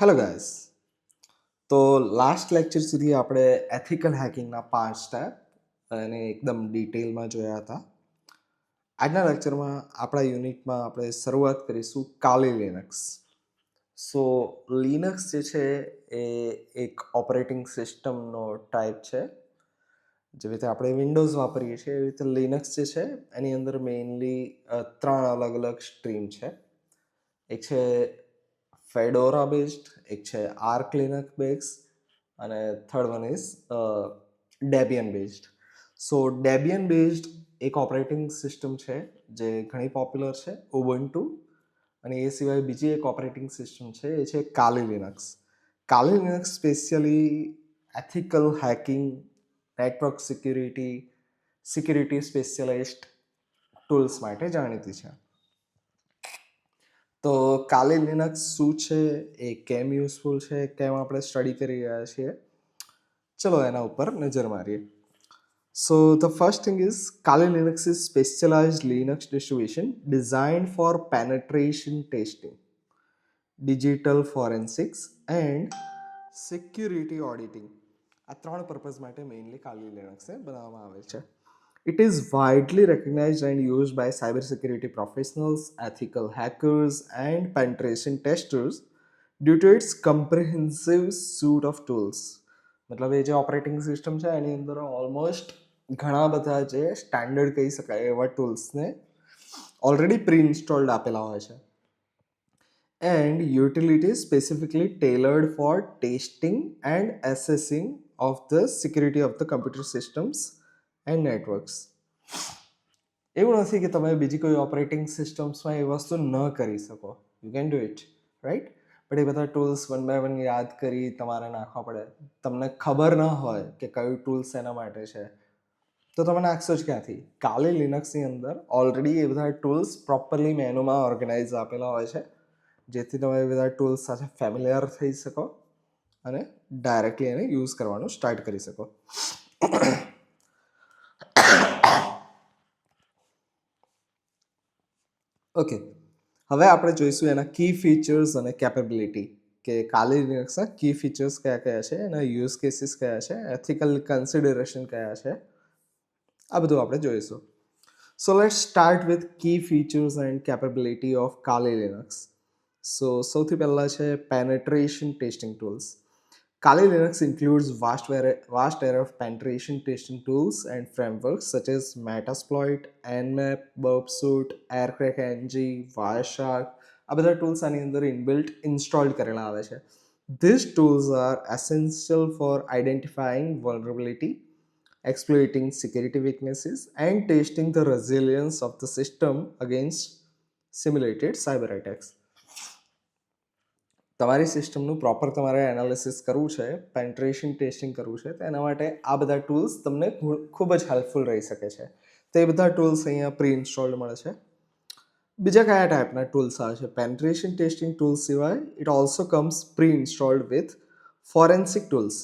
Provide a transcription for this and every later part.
Hello guys. તો last lecture સુધી આપણે એથિકલ હેકિંગના 5 સ્ટેપ અને એકદમ ડિટેલમાં જોયા હતા. આજના લેક્ચરમાં આપણા યુનિટમાં આપણે શરૂઆત કરીશું કાલી લિનક્સ. સો લિનક્સ જે છે એ એક ઓપરેટિંગ સિસ્ટમનો ટાઈપ છે. જેવી રીતે આપણે વિન્ડોઝ વાપરીએ છીએ એવી રીતે લિનક્સ જે છે એની અંદર મેઇનલી 3 અલગ અલગ સ્ટ્રીમ છે. એક છે ફેડોરા બેઝડ, એક છે આર્ક લિનક્સ બેઝડ અને third one is Debian based. So Debian based એક ઓપરેટિંગ સિસ્ટમ છે જે ઘણી પોપ્યુલર છે, ઉબુન્ટુ. અને એ સિવાય બીજી એક ઓપરેટિંગ સિસ્ટમ છે એ છે Kali Linux. Kali Linux specially ethical hacking, network security specialist tools માટે જાણીતી છે. તો કાલી લિનક્સ શું છે, એ કેમ યુઝફુલ છે, કેમ આપણે સ્ટડી કરી રહ્યા છીએ, ચલો એના ઉપર નજર મારીએ. So the first thing is Kali Linux is specialized Linux distribution designed for penetration testing, digital forensics and security auditing. આ 3 પર્પઝ માટે મેઇનલી Kali Linuxને બનાવવામાં આવે છે. It is widely recognized and used by cybersecurity professionals, ethical hackers, and penetration testers due to its comprehensive suite of tools. મતલબ એ જે operating system છે એની અંદર almost ઘણા બધા જે સ્ટાન્ડર્ડ કહી શકાય એવા ટૂલ્સને ઓલરેડી પ્રી ઇન્સ્ટોલ્ડ આપેલા હોય છે. And utilities specifically tailored for testing and assessing of the security of the computer systems and networks. એવું નથી કે તમે બીજી કોઈ ઓપરેટિંગ સિસ્ટમ્સમાં એ વસ્તુ ન કરી શકો. You can do it, right? But એ બધા ટૂલ્સ વન બાય વન યાદ કરી તમારે નાખવા પડે. તમને ખબર ન હોય કે કયું ટૂલ્સ એના માટે છે તો તમે નાખશો જ ક્યાંથી? કાલી લિનક્સની અંદર ઓલરેડી એ બધા ટૂલ્સ પ્રોપરલી મેનુમાં ઓર્ગેનાઇઝ આપેલા હોય છે, જેથી તમે એ બધા ટૂલ્સ સાથે ફેમિલિયર થઈ શકો અને ડાયરેક્ટલી એને યુઝ કરવાનું સ્ટાર્ટ કરી શકો. ઓકે, હવે આપણે જોઈશું એના કી ફીચર્સ અને કેપેબિલિટી, કે કાલી લિનક્સના કી ફીચર્સ કયા કયા છે, એના યુઝ કેસીસ કયા છે, એથિકલ કન્સિડરેશન કયા છે, આ બધું આપણે જોઈશું. So let's start with key features and capability of Kali Linux. So સૌથી પહેલાં છે penetration testing tools. Kali Linux includes vast array of penetration testing tools and frameworks such as Metasploit, Nmap, Burpsuit, Aircrack-ng, Wireshark. આ બધા tools આની અંદર inbuilt installed કરેલા આવે છે. These tools are essential for identifying vulnerability, exploiting security weaknesses, and testing the resilience of the system against simulated cyber attacks. તમારી સિસ્ટમનું proper તમારે એનાલિસિસ કરવું છે, પેન્ટ્રેશન ટેસ્ટિંગ કરવું છે, તો એના માટે આ બધા ટૂલ્સ તમને ખૂબ જ હેલ્પફુલ રહી શકે છે. તો એ બધા ટૂલ્સ અહીંયા પ્રી ઇન્સ્ટોલ્ડ મળે છે. બીજા કયા ટાઈપના ટૂલ્સ આવે છે? પેન્ટ્રેશન ટેસ્ટિંગ ટૂલ્સ સિવાય it also comes pre installed with forensic tools.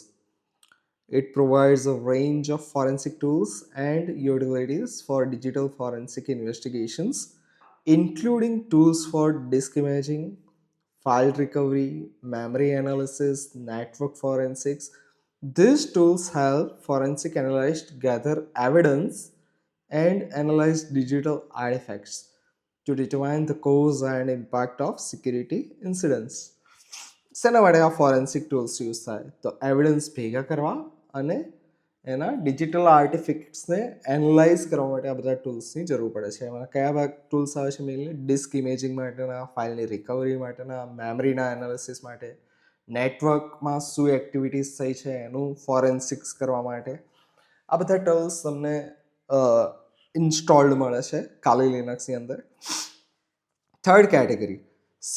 It provides a range of forensic tools and utilities for digital forensic investigations, including tools for disk imaging, file recovery, memory analysis, network forensics. These tools help forensic analysts gather evidence and analyze digital artifacts to determine the cause and impact of security incidents. શેના માટે આ forensic tools use થાય? તો evidence ભેગા કરવા અને એના digital આર્ટિફેક્ટ્સને analyse કરવા માટે આ બધા ટૂલ્સની જરૂર પડે છે. એમાં કયા ટૂલ્સ આવે છે? મેઇનલી ડિસ્ક ઇમેજિંગ માટેના, ફાઇલની રિકવરી માટેના, મેમરીના એનાલિસિસ માટે, નેટવર્કમાં શું એક્ટિવિટીઝ થઈ છે એનું ફોરેન્સિક્સ કરવા માટે. આ બધા ટૂલ્સ તમને ઇન્સ્ટોલ્ડ મળે છે કાલી લિનક્સની અંદર. Third category,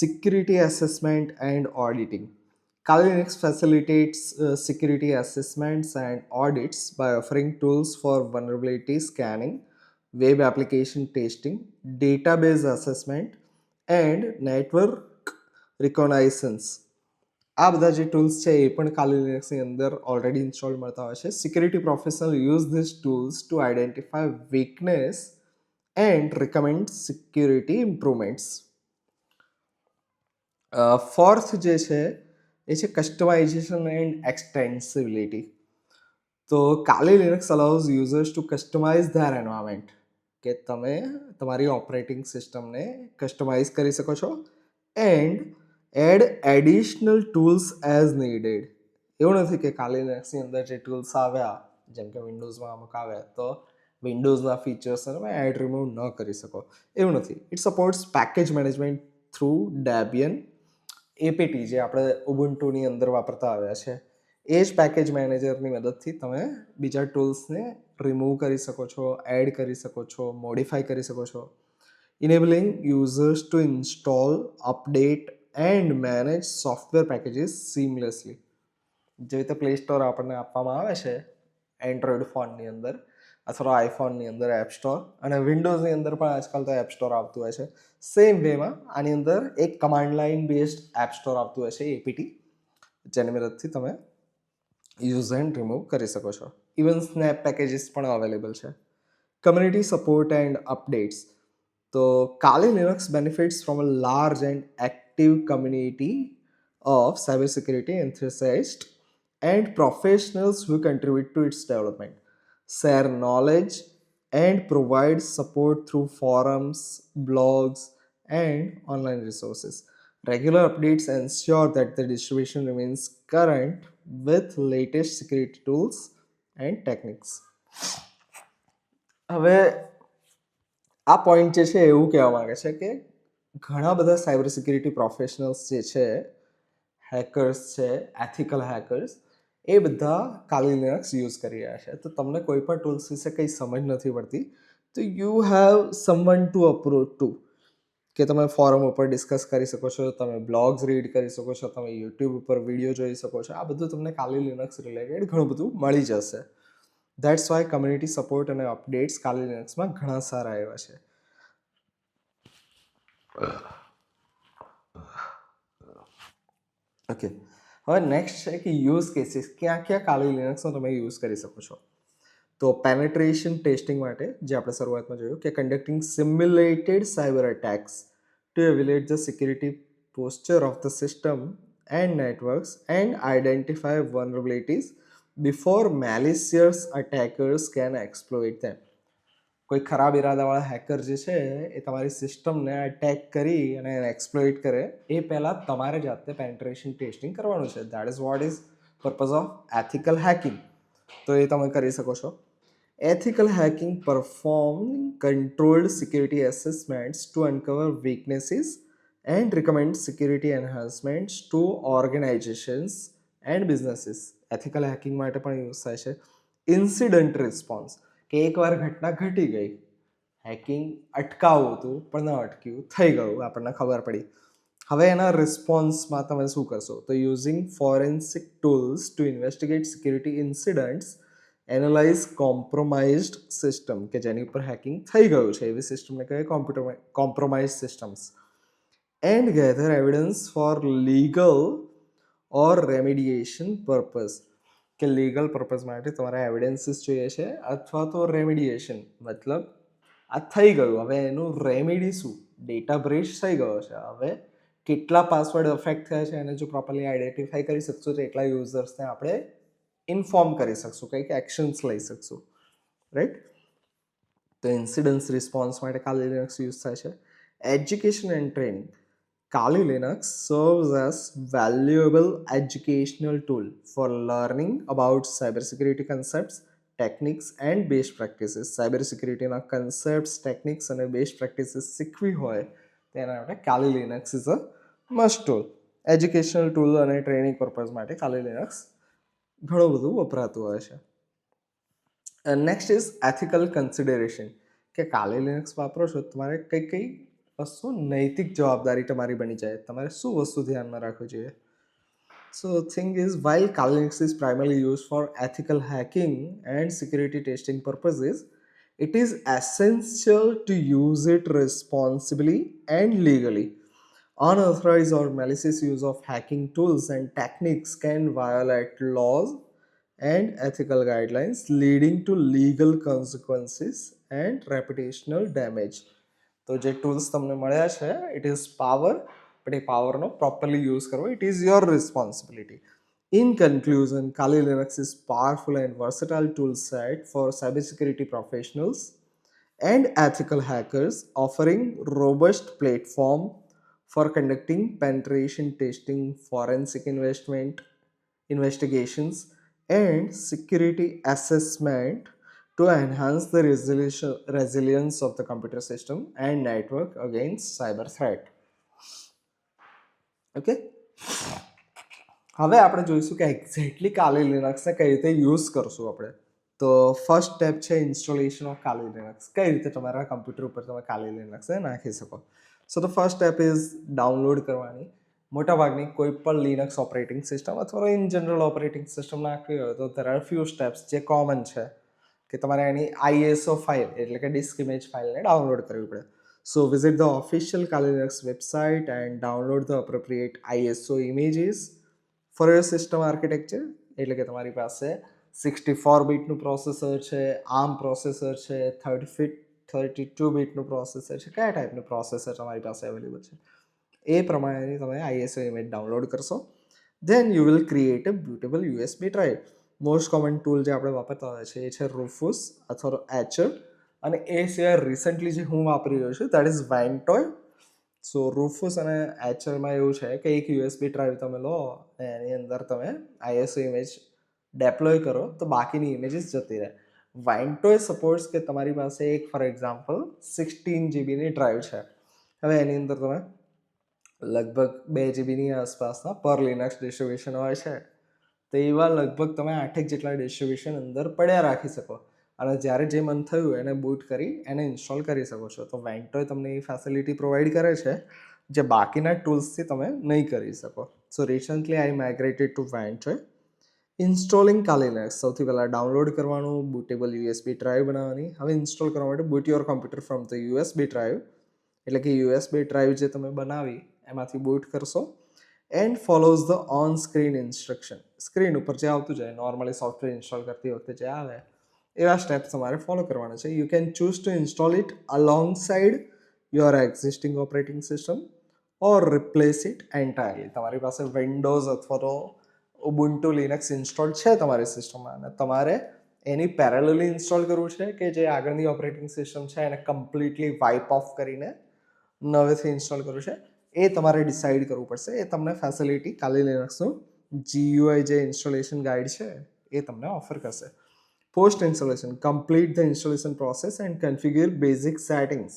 security assessment and auditing. Kali Linux facilitates security assessments and audits by offering tools for vulnerability scanning, web application testing, database assessment, and network reconnaissance. આ બધા જે ટૂલ્સ છે એ પણ કાલી લિનક્સની અંદર ઓલરેડી ઇન્સ્ટોલ મળતા હોય છે. Security professional use these tools to identify weakness and recommend security improvements. Fourth જે છે એ છે કસ્ટમાઇઝેશન એન્ડ એક્સટેન્સિબિલિટી. તો Kali Linux allows users to customize their environment, કે તમે તમારી ઓપરેટિંગ સિસ્ટમને કસ્ટમાઇઝ કરી શકો છો and add additional tools as needed. એવું નથી કે Kali Linuxની અંદર જે ટૂલ્સ આવ્યા, જેમ કે વિન્ડોઝમાં અમુક આવ્યા તો વિન્ડોઝના ફીચર્સને તમે એડ રિમૂવ ન કરી શકો, એવું નથી. It supports package management through Debian APT, જે આપણે ઉબુન્ટુની અંદર વાપરતા આવ્યા છે. એ જ પેકેજ મેનેજરની મદદથી તમે બીજા ટૂલ્સને રિમૂવ કરી શકો છો, એડ કરી શકો છો, મોડિફાઈ કરી શકો છો, enabling users to install, update and manage software packages seamlessly. જે રીતે પ્લે સ્ટોર આપણને આપવામાં આવે છે એન્ડ્રોઈડ ફોનની અંદર અથવા આઈફોનની અંદર એપ સ્ટોર, અને વિન્ડોઝની અંદર પણ આજકાલ તો એપ સ્ટોર આવતું હોય છે, સેમ વેમાં આની અંદર એક command line based app store આવતું હોય છે એપીટી, જેની મદદથી તમે યુઝ એન્ડ રિમૂવ કરી શકો છો. ઇવન સ્નેપ પેકેજીસ પણ અવેલેબલ છે. Community support and updates. તો Kali Linux benefits from a large and active community of cybersecurity enthusiasts and professionals who contribute to its development, share knowledge, and provide support through forums, blogs, and online resources. Regular updates ensure that the distribution remains current with latest security tools and techniques. હવે આ point જે છે એવું કહેવા માંગે છે કે ઘણા બધા સાયબર સિક્યુરિટી પ્રોફેશનલ્સ જે છે, હેકર્સ છે, એથિકલ હેકર્સ, એ બધા Kali Linux યુઝ કરી રહ્યા છે. તો તમને કોઈ પણ ટૂલ્સ વિશે કંઈ સમજ નથી પડતી તો you have someone to approach to, કે તમે ફોરમ ઉપર ડિસ્કસ કરી શકો છો, તમે બ્લોગ્સ રીડ કરી શકો છો, તમે યુટ્યુબ ઉપર વિડીયો જોઈ શકો છો. આ બધું તમને Kali Linux રિલેટેડ ઘણું બધું મળી જશે. ધેટ્સ વાય કમ્યુનિટી સપોર્ટ અને અપડેટ્સ Kali Linuxમાં ઘણા સારા એવા છે. ઓકે, હવે નેક્સ્ટ છે કે યુઝ કેસીસ, ક્યાં ક્યાં Kali Linuxનો તમે યુઝ કરી શકો છો. તો પેનેટ્રેશન ટેસ્ટિંગ માટે, જે આપણે શરૂઆતમાં જોયું, કે conducting simulated cyber attacks to evaluate the security posture of the system and networks and identify vulnerabilities before malicious attackers can exploit them. કોઈ ખરાબ ઇરાદાવાળા હેકર જે છે એ તમારી સિસ્ટમને અટેક કરી અને એક્સપ્લોઇટ કરે એ પહેલાં તમારે જાતે પેનેટ્રેશન ટેસ્ટિંગ કરવાનું છે. That is what is purpose of ethical hacking. તો એ તમે કરી શકો છો. Ethical hacking performs controlled security assessments to uncover weaknesses and recommend security enhancements to organizations and businesses. Ethical hacking માટે પણ યુઝ થાય છે. ઇન્સિડન્ટ રિસ્પોન્સ, કે એકવાર ઘટના ઘટી ગઈ, હેકિંગ અટકાવવું હતું પણ ન અટક્યું, થઈ ગયું, આપણને ખબર પડી, હવે એના રિસ્પોન્સમાં તમે શું કરશો? તો using forensic tools to investigate security incidents, analyse compromised system, કે જેની ઉપર હેકિંગ થઈ ગયું છે એવી સિસ્ટમને કહેવાય compromise systems, and gather evidence for legal or remediation purpose, કે લીગલ પર્પઝ માટે તમારે એવિડન્સીસ જોઈએ છે, અથવા તો રેમિડિએશન, મતલબ આ થઈ ગયું, હવે એનું રેમિડી શું? ડેટા બ્રીચ થઈ ગયો છે, હવે કેટલા પાસવર્ડ અફેક્ટ થયા છે એને જો પ્રોપરલી આઈડેન્ટિફાઈ કરી શકશું તો એટલા યુઝર્સને આપણે ઇન્ફોર્મ કરી શકશું, કંઈક એક્શન્સ લઈ શકશું, રાઈટ? તો ઇન્સિડન્સ રિસ્પોન્સ માટે Kali Linux યુઝ થાય છે. Education and training. Kali Linux serves as valuable educational tool for learning about cybersecurity concepts, techniques and best practices. Cyber સિક્યુરિટીના કન્સેપ્ટ્સ, ટેકનિક્સ અને બેસ્ટ પ્રેક્ટિસીસ શીખવી હોય તેના માટે Kali Linux is a must tool. Educational tool અને training purpose માટે Kali Linux ઘણું બધું વપરાતું હોય છે. નેક્સ્ટ ઇઝ એથિકલ કન્સિડરેશન, કે Kali Linux વાપરો છો તમારે કઈ કઈ વસ્તુ નૈતિક જવાબદારી તમારી બની જાય, તમારે શું વસ્તુ ધ્યાનમાં રાખવી જોઈએ. So thing is, while Kali Linux is primarily used for ethical hacking and security testing purposes, it is essential to use it responsibly and legally. Unauthorized or malicious use of hacking tools and techniques can violate laws and ethical guidelines, leading to legal consequences and reputational damage. તો જે tools તમને મળ્યા છે, it is power but એ પાવરનો properly use કરવો it is your responsibility. In conclusion, Kali Linux is powerful and versatile tool set for cybersecurity professionals and ethical hackers, offering robust platform for conducting penetration testing, forensic investigations, and security assessment to enhance the resilience of the computer system and network against cyber threat. Okay. હવે આપણે જોઈશું કે exactly કાલી લિનક્સને કઈ રીતે use કરશું આપણે. તો first step છે ઇન્સ્ટોલેશન ઓફ કાલી લિનક્સ. કઈ રીતે તમારા કમ્પ્યુટર ઉપર તમે કાલી લિનક્સને નાખી શકો. So the first step is download કરવાની. મોટાભાગની કોઈ પણ લિનક્સ ઓપરેટિંગ સિસ્ટમ અથવા ઇન જનરલ ઓપરેટિંગ સિસ્ટમ નાખવી હોય તો there are few steps જે કોમન છે કે તમારે એની ISO ફાઇલ એટલે કે ડિસ્ક ઇમેજ ફાઇલને ડાઉનલોડ કરવી પડે. So visit the official Kali Linux website and download the appropriate ISO images for your system architecture. એટલે કે તમારી પાસે 64 બીટનું પ્રોસેસર છે, ARM પ્રોસેસર છે, 32 બીટનું પ્રોસેસર છે, કયા ટાઈપનું પ્રોસેસર તમારી પાસે અવેલેબલ છે એ પ્રમાણેની તમે ISO ઇમેજ ડાઉનલોડ કરશો. Then you will create a bootable USB drive. Most common tool જે આપણે વાપરતા હોય છે એ છે રૂફુસ અથવા એચર, અને એ સિવાય રિસન્ટલી જે હું વાપરી રહ્યો છું દેટ ઇઝ વેન્ટોય. સો રૂફુસ અને એચરમાં એવું છે કે એક USB ડ્રાઈવ તમે લો અને એની અંદર તમે ISO ઇમેજ ડેપ્લોય કરો તો બાકીની ઇમેજીસ જતી રહે. વાઇન્ટોય સપોઝ કે તમારી પાસે એક ફોર એક્ઝામ્પલ 16 જીબીની ડ્રાઈવ છે. હવે એની અંદર તમે લગભગ 2 જીબીની આસપાસના પર લિનક્સ ડિસ્ટ્રીબ્યુશન હોય છે, તો એવા લગભગ તમે 8 જેટલા ડિસ્ટ્રીબ્યુશન અંદર પડ્યા રાખી શકો અને જ્યારે જે મન થયું એને બૂટ કરી એને ઇન્સ્ટોલ કરી શકો છો. તો વેન્ટોય તમને એ ફેસિલિટી પ્રોવાઈડ કરે છે જે બાકીના ટૂલ્સથી તમે નહીં કરી શકો. So recently I migrated to Ventoy. Installing Kali Linux. સૌથી પહેલાં ડાઉનલોડ કરવાનું, બૂટેબલ USB ડ્રાઈવ બનાવવાની. હવે ઇન્સ્ટોલ કરવા માટે boot your computer from the USB drive, એટલે કે USB ડ્રાઈવ જે તમે બનાવી એમાંથી બૂટ કરશો. And follows the on screen instruction. Screen ઉપર જે આવતું જાય નોર્મલી સોફ્ટવેર ઇન્સ્ટોલ કરતી વખતે જે આવે એવા સ્ટેપ્સ તમારે ફોલો કરવાના છે. You can choose to install it alongside your existing operating system or replace it entirely. તમારી પાસે વિન્ડોઝ અથવા તો ઉબુન્ટુ લિનક્સ ઇન્સ્ટોલ છે તમારી સિસ્ટમમાં અને તમારે એની પેરેલલી ઇન્સ્ટોલ કરવું છે કે જે આગળની ઓપરેટિંગ સિસ્ટમ છે એને કમ્પ્લીટલી વાઇપ ઓફ કરીને નવેથી ઇન્સ્ટોલ કરવું છે એ તમારે ડિસાઇડ કરવું પડશે. એ તમને ફેસિલિટી કાલી લિનક્સનું GUI જે ઇન્સ્ટોલેશન ગાઈડ છે એ તમને ઓફર કરશે. Post installation, complete the installation process and configure basic settings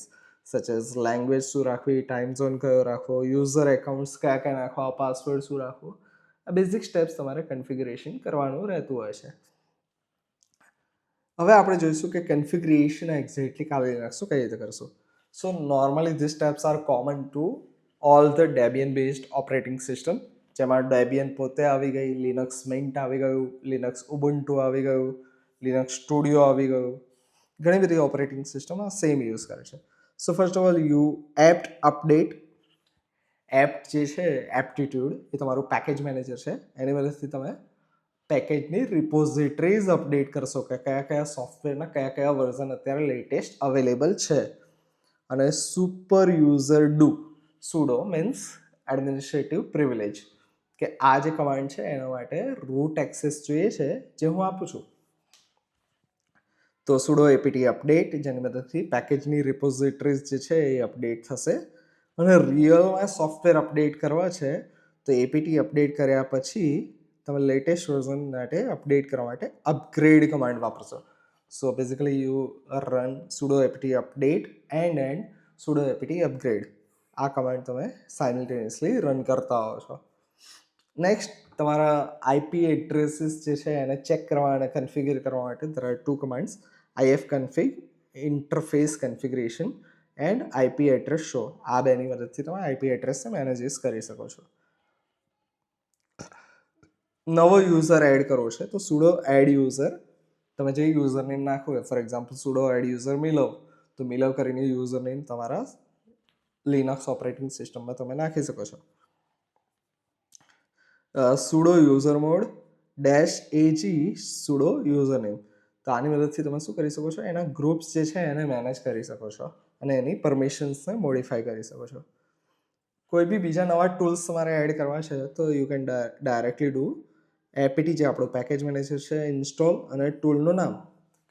such as language શું રાખવી, ટાઈમ ઝોન કયો રાખવો, યુઝર એકાઉન્ટ્સ કયા કયા નાખવા, પાસવર્ડ શું રાખવો, આ બેઝિક સ્ટેપ્સ તમારે કન્ફિગ્યુરેશન કરવાનું રહેતું હોય છે. હવે આપણે જોઈશું કે કન્ફિગ્યુરેશન એક્ઝેક્ટલી કાલી લિનક્સનું કઈ રીતે કરશું. So normally these steps are common to all the Debian based operating system, જેમાં ડેબિયન પોતે આવી ગઈ, લિનક્સ મિન્ટ આવી ગયું, લિનક્સ ઉબુન્ટુ આવી ગયું, લિનક્સ સ્ટુડિયો આવી ગયું. ઘણી બધી ઓપરેટિંગ સિસ્ટમ આ સેમ યુઝ કરે છે. So first of all you apt update. Apt જે છે એપ્ટિટ્યૂડ એ તમારું પેકેજ મેનેજર છે, એની મદદથી તમે પેકેજની રિપોઝિટરીઝ અપડેટ કરશો કે કયા કયા સોફ્ટવેરના કયા કયા વર્ઝન અત્યારે લેટેસ્ટ અવેલેબલ છે. અને super user do sudo means administrative privilege, કે આ જે કમાન્ડ છે એના માટે રૂટ એક્સેસ જોઈએ છે જે હું આપું છું. તો સુડો apt અપડેટ, જેની મદદથી પેકેજની રિપોઝિટરીઝ જે છે એ અપડેટ થશે. અને રિયલમાં સોફ્ટવેર અપડેટ કરવા છે તો apt અપડેટ કર્યા પછી તમે લેટેસ્ટ વર્ઝન માટે અપડેટ કરવા માટે અપગ્રેડ કમાન્ડ વાપરશો. So basically you run sudo apt update and sudo apt upgrade. આ કમાન્ડ તમે સાયમલ્ટેનિયસલી રન કરતા હો છો. નેક્સ્ટ તમારા IP એડ્રેસીસ જે છે એને ચેક કરવા અને કન્ફિગર કરવા માટે there are two commands, ifconfig interface configuration and IP address show. આ બેની મદદથી તમે IP એડ્રેસને મેનેજીસ કરી શકો છો. નવો યુઝર એડ કરવો છે તો sudo add user, તમે જે યુઝર નેમ નાખવું હોય for example sudo add user મિલવ, તો મિલવ કરીને યુઝર નેમ તમારા લિનક્સ ઓપરેટિંગ સિસ્ટમમાં તમે નાખી શકો છો. sudo user mode -ag sudo user name, તો આની મદદથી તમે શું કરી શકો છો, એના ગ્રુપ્સ જે છે એને મેનેજ કરી શકો છો અને એની પરમિશન્સને મોડિફાઈ કરી શકો છો. કોઈ બી બીજા નવા ટૂલ્સ તમારે એડ કરવા છે તો you can directly do APT જે આપણું પેકેજ મેનેજર છે ઇન્સ્ટોલ અને ટૂલનું નામ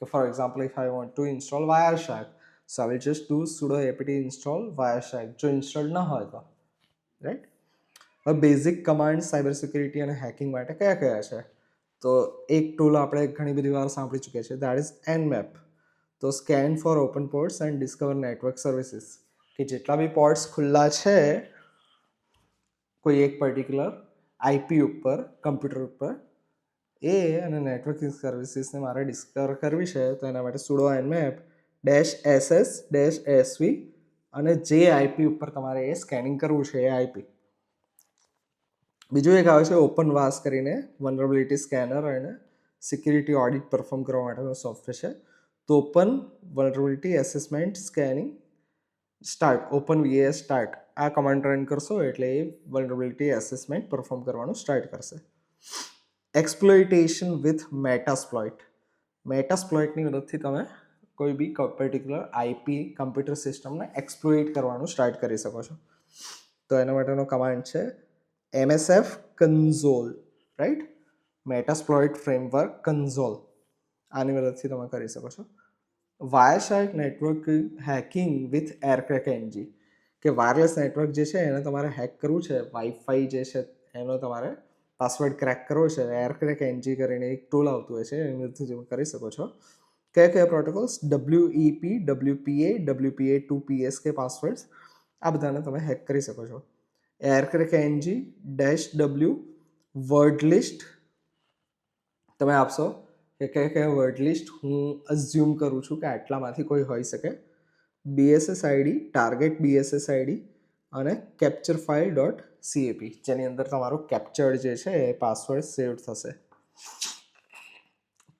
કે for example if I want to install Wireshark so I will just do sudo apt install wireshark જો ઇન્સ્ટોલ ન હોય તો રાઈટ. હવે બેઝિક કમાન્ડ સાયબર સિક્યુરિટી અને હેકિંગ માટે કયા કયા છે તો એક ટૂલ આપણે ઘણી બધી વાર સાંભળી ચૂક્યા છે દેટ ઇઝ nmap. તો scan for open ports and discover network services કે જેટલા બી પોર્ટ્સ ખુલ્લા છે કોઈ એક પર્ટિક્યુલર આઈપી ઉપર કમ્પ્યુટર ઉપર એ અને નેટવર્કિંગ સર્વિસીસને મારે ડિસ્કવર કરવી છે તો એના માટે sudo nmap -ss-sv અને જે આઈપી ઉપર તમારે એ સ્કેનિંગ કરવું છે એ આઈપી. બીજું એક આવે છે ઓપનવાસ કરીને વનરેબિલિટી સ્કેનર અને સિક્યુરિટી ઓડિટ પરફોર્મ કરવા માટેનો સોફ્ટવેર છે. તો open vulnerability assessment scanning start open VS start આ કમાન્ડ રન કરશો એટલે એ વનરેબિલિટી એસેસમેન્ટ પરફોર્મ કરવાનું સ્ટાર્ટ કરશે. Exploitation with Metasploit. મેટાસ્પ્લોઇટની મદદથી તમે કોઈ બી પર્ટિક્યુલર આઈપી કમ્પ્યુટર સિસ્ટમને એક્સપ્લોઇટ કરવાનું સ્ટાર્ટ કરી શકો છો. તો એના માટેનો કમાન્ડ છે msf console રાઈટ મેટાસ્પ્લોઇટ ફ્રેમવર્ક કન્ઝોલ આની મદદથી તમે કરી શકો છો. વાયરશાર્ક નેટવર્ક હેકિંગ વિથ એરક્રેક એનજી કે વાયરલેસ નેટવર્ક જે છે એને તમારે હેક કરવું છે વાઈફાઈ જે છે એનો તમારે પાસવર્ડ ક્રેક કરવો છે એરક્રેક એનજી કરીને એક ટૂલ આવતું હોય છે એની મદદથી તમે કરી શકો છો. કયા કયા પ્રોટોકોલ્સ WEP WPA WPA2PS કે પાસવર્ડ્સ આ બધાને તમે હેક કરી શકો છો. એરક્રેક એનજી -w વર્ડ લિસ્ટ તમે આપશો કે કયા કયા વર્ડ લિસ્ટ હું અઝ્યુમ કરું છું કે આટલામાંથી કોઈ હોઈ શકે. BSS ID target BSS ID અને કેપ્ચર ફાઇલ .cap જેની અંદર તમારું કેપ્ચર્ડ જે છે એ પાસવર્ડ સેવ થશે.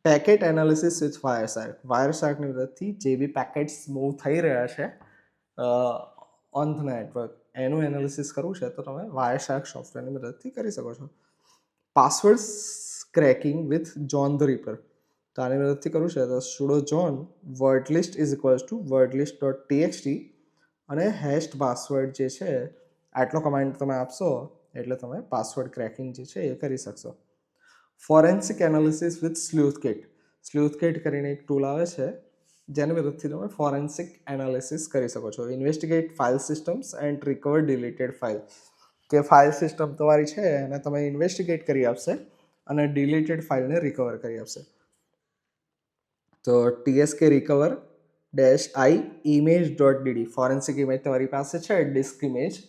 પેકેટ એનાલિસિસ વિથ વાયરશાર્કની મદદથી જે બી પેકેટ્સ મૂવ થઈ રહ્યા છે ઓન ધ નેટવર્ક એનું એનાલિસિસ કરવું છે તો તમે વાયરશાર્ક સોફ્ટવેરની મદદથી કરી શકો છો. Password cracking with John the Ripper તો આની મદદથી કરવું છે તો sudo john wordlist is equals to wordlist.txt અને હેશ્ડ પાસવર્ડ જે છે આટલો કમાન્ડ તમે આપશો એટલે તમે પાસવર્ડ ક્રેકિંગ જે છે એ કરી શકશો. ફોરેન્સિક એનાલિસિસ વિથ સ્લ્યુથકેટ કરીને એક ટૂલ આવે છે જેની મદદથી તમે ફોરેન્સિક એનાલિસિસ કરી શકો છો. Investigate file systems and recover deleted file કે ફાઇલ સિસ્ટમ તમારી છે એને તમે ઇન્વેસ્ટિગેટ કરી આપશે અને ડિલીટેડ ફાઇલને રિકવર કરી આપશે. તો TSK recover -i image.dd forensic image તમારી પાસે છે ડિસ્ક ઇમેજ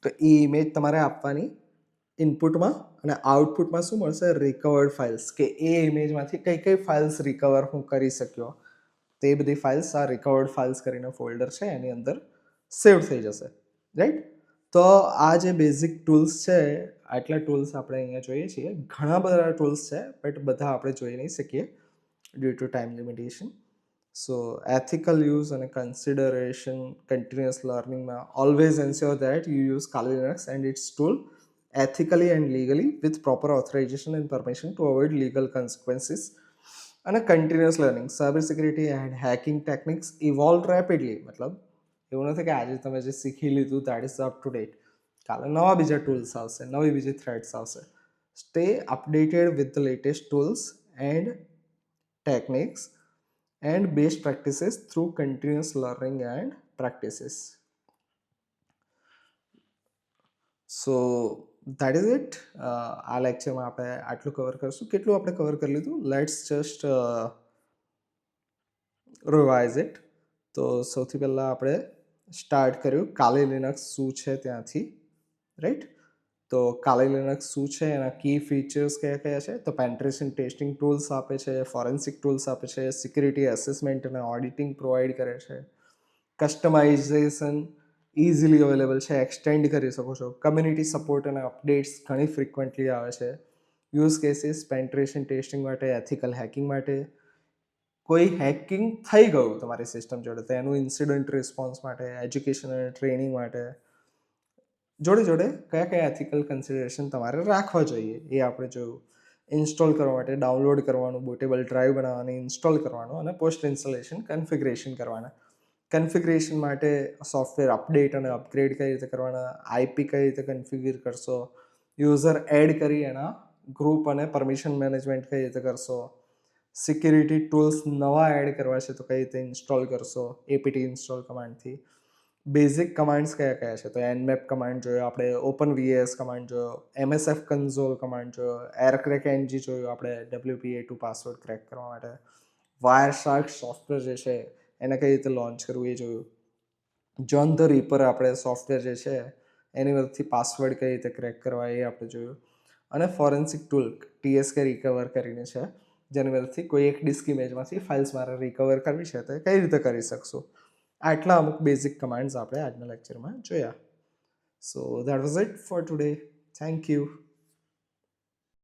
તો એ ઇમેજ તમારે આપવાની ઇનપુટમાં અને આઉટપુટમાં શું મળશે રિકવર્ડ ફાઇલ્સ કે એ ઇમેજમાંથી કઈ કઈ ફાઇલ્સ રિકવર હું કરી શક્યો તે બધી ફાઇલ્સ આ રિકવર્ડ ફાઇલ્સ કરીને ફોલ્ડર છે એની અંદર સેવ થઈ જશે રાઈટ. તો આ જે બેઝિક ટૂલ્સ છે આટલા ટૂલ્સ આપણે અહીંયા જોઈએ છીએ. ઘણા બધા ટૂલ્સ છે બટ બધા આપણે જોઈ નહીં શકીએ due to time limitation. So ethical use and consideration continuous learning always ensure that you use Kali Linux and its tool ethically and legally with proper authorization and permission to avoid legal consequences. And a continuous learning cyber security and hacking techniques evolve rapidly મતલબ એવું નથી કે આજે તમે જે શીખી લીધું that is up to date કાલે નવા બીજા ટૂલ્સ આવશે નવી બીજી થ્રેડ્સ આવશે. Stay updated with the latest tools and techniques and best practices through continuous learning and practices. So that is it. આ લેક્ચરમાં આપણે આટલું કવર કરશું. કેટલું આપણે કવર કરી લીધું લેટ્સ જસ્ટ રિવાઇઝ ઇટ. તો સૌથી પહેલાં આપણે સ્ટાર્ટ કર્યું કાલી લિનક્સ શું છે ત્યાંથી રાઈટ. તો કાલી લિનક્સ શું છે એના કી ફીચર્સ કયા કયા છે તો પેન્ટ્રેશન ટેસ્ટિંગ ટૂલ્સ આપે છે ફોરેન્સિક ટૂલ્સ આપે છે સિક્યુરિટી એસેસમેન્ટ અને ઓડિટિંગ પ્રોવાઈડ કરે છે કસ્ટમાઇઝેશન ઇઝીલી અવેલેબલ છે એક્સટેન્ડ કરી શકો છો કમ્યુનિટી સપોર્ટ અને અપડેટ્સ ઘણી ફ્રિકવન્ટલી આવે છે યુઝ કેસીસ પેન્ટ્રેશન ટેસ્ટિંગ માટે એથિકલ હેકિંગ માટે કોઈ હેકિંગ થઈ ગયું તમારી સિસ્ટમ જોડે તો એનું ઇન્સિડન્ટ રિસ્પોન્સ માટે એજ્યુકેશન અને ટ્રેનિંગ માટે જોડે જોડે કયા કયા એથિકલ કન્સિડરેશન તમારે રાખવા જોઈએ એ આપણે જોયું. ઇન્સ્ટોલ કરવા માટે ડાઉનલોડ કરવાનું બોટેબલ ડ્રાઈવ બનાવવાની ઇન્સ્ટોલ કરવાનું અને પોસ્ટ ઇન્સ્ટોલેશન કન્ફિગરેશન કરવાના કન્ફિગરેશન માટે સોફ્ટવેર અપડેટ અને અપગ્રેડ કઈ રીતે કરવાના, આઈપી કઈ રીતે કન્ફિગર કરશો, યુઝર એડ કરી એના ગ્રુપ અને પરમિશન મેનેજમેન્ટ કઈ રીતે કરશો, સિક્યુરિટી ટૂલ્સ નવા એડ કરવા છે તો કઈ રીતે ઇન્સ્ટોલ કરશો એપીટી ઇન્સ્ટોલ કમાન્ડથી, બેઝિક કમાન્ડ્સ કયા કયા છે તો nmap કમાન્ડ જોયો આપણે, ઓપન વીએસ કમાન્ડ જોયો, msf કન્સોલ કમાન્ડ જોયો, એરક્રેક એનજી જોયું આપણે WPA2 પાસવર્ડ ક્રેક કરવા માટે, વાયર શાર્ક સોફ્ટવેર જે છે એને કઈ રીતે લોન્ચ કરવું એ જોયું, જોન ધ રીપર આપણે સોફ્ટવેર જે છે એની મદદથી પાસવર્ડ કઈ રીતે ક્રેક કરવા એ આપણે જોયું, અને ફોરેન્સિક ટૂલ TSK રિકવર કરીને છે જેની મદદથી કોઈ એક ડિસ્ક ઇમેજમાંથી ફાઇલ્સ મારે રિકવર કરવી છે તો કઈ રીતે કરી શકશું. આટલા અમુક બેઝિક કમાન્ડ્સ આપણે આજના લેક્ચરમાં જોયા. So that was it four today. Thank you.